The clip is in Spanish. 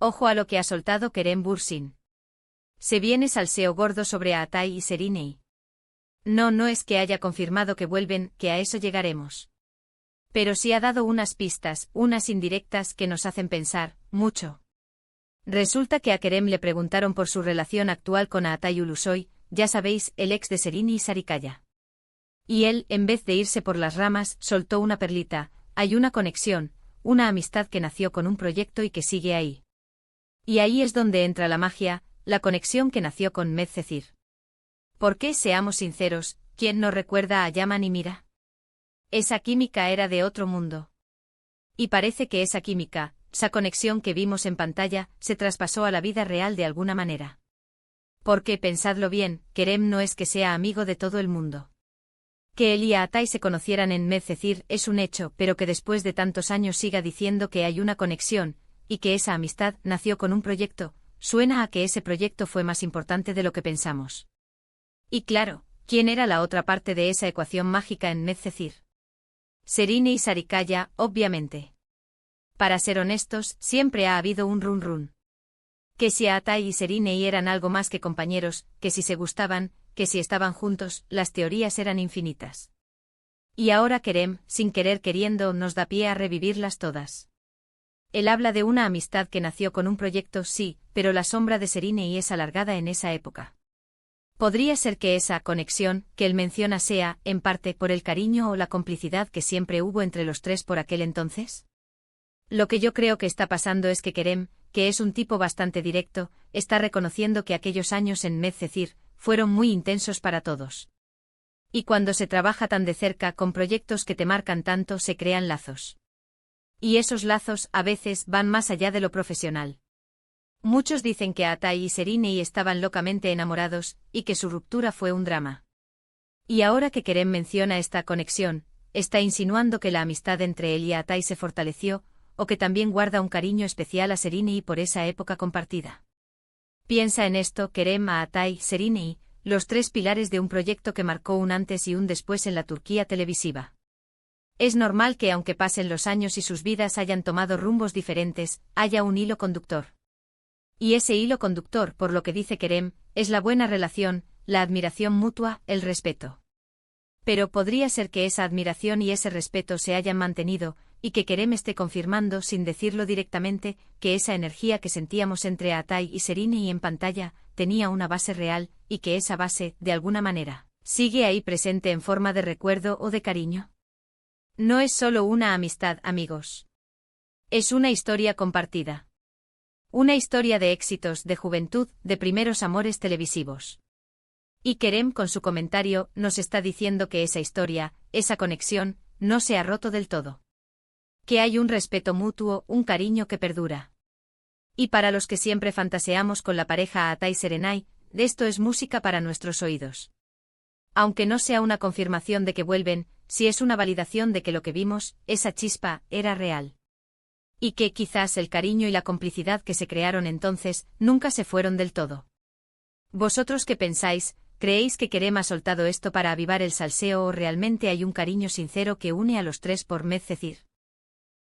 Ojo a lo que ha soltado Kerem Bürsin. Se viene salseo gordo sobre Atay y Seriney. No es que haya confirmado que vuelven, que a eso llegaremos. Pero sí ha dado unas pistas, unas indirectas que nos hacen pensar, mucho. Resulta que a Kerem le preguntaron por su relación actual con Atay Ulusoy, ya sabéis, el ex de Seriney y Sarikaya. Y él, en vez de irse por las ramas, soltó una perlita: hay una conexión, una amistad que nació con un proyecto y que sigue ahí. Y ahí es donde entra la magia, la conexión que nació con Medcezir. Porque, seamos sinceros, ¿quién no recuerda a Yaman y Mira? Esa química era de otro mundo. Y parece que esa química, esa conexión que vimos en pantalla, se traspasó a la vida real de alguna manera. Porque, pensadlo bien, Kerem no es que sea amigo de todo el mundo. Que él y Atay se conocieran en Medcezir es un hecho, pero que después de tantos años siga diciendo que hay una conexión, y que esa amistad nació con un proyecto, suena a que ese proyecto fue más importante de lo que pensamos. Y claro, ¿quién era la otra parte de esa ecuación mágica en Medcezir? Seriney y Sarikaya, obviamente. Para ser honestos, siempre ha habido un run-run. Que si Atay y Seriney eran algo más que compañeros, que si se gustaban, que si estaban juntos, las teorías eran infinitas. Y ahora Kerem, sin querer queriendo, nos da pie a revivirlas todas. Él habla de una amistad que nació con un proyecto, sí, pero la sombra de Seriney es alargada en esa época. ¿Podría ser que esa conexión que él menciona sea, en parte, por el cariño o la complicidad que siempre hubo entre los tres por aquel entonces? Lo que yo creo que está pasando es que Kerem, que es un tipo bastante directo, está reconociendo que aquellos años en Medcezir fueron muy intensos para todos. Y cuando se trabaja tan de cerca con proyectos que te marcan tanto, se crean lazos. Y esos lazos, a veces, van más allá de lo profesional. Muchos dicen que Atay y Seriney estaban locamente enamorados, y que su ruptura fue un drama. Y ahora que Kerem menciona esta conexión, está insinuando que la amistad entre él y Atay se fortaleció, o que también guarda un cariño especial a Seriney por esa época compartida. Piensa en esto: Kerem, Atay, Seriney, los tres pilares de un proyecto que marcó un antes y un después en la Turquía televisiva. Es normal que, aunque pasen los años y sus vidas hayan tomado rumbos diferentes, haya un hilo conductor. Y ese hilo conductor, por lo que dice Kerem, es la buena relación, la admiración mutua, el respeto. Pero podría ser que esa admiración y ese respeto se hayan mantenido, y que Kerem esté confirmando, sin decirlo directamente, que esa energía que sentíamos entre Atay y Seriney en pantalla tenía una base real, y que esa base, de alguna manera, sigue ahí presente en forma de recuerdo o de cariño. No es solo una amistad, amigos. Es una historia compartida. Una historia de éxitos, de juventud, de primeros amores televisivos. Y Kerem, con su comentario, nos está diciendo que esa historia, esa conexión, no se ha roto del todo. Que hay un respeto mutuo, un cariño que perdura. Y para los que siempre fantaseamos con la pareja Atay-Serenay, esto es música para nuestros oídos. Aunque no sea una confirmación de que vuelven, sí es una validación de que lo que vimos, esa chispa, era real. Y que quizás el cariño y la complicidad que se crearon entonces, nunca se fueron del todo. ¿Vosotros qué pensáis? ¿Creéis que Kerem ha soltado esto para avivar el salseo o realmente hay un cariño sincero que une a los tres por Medcezir?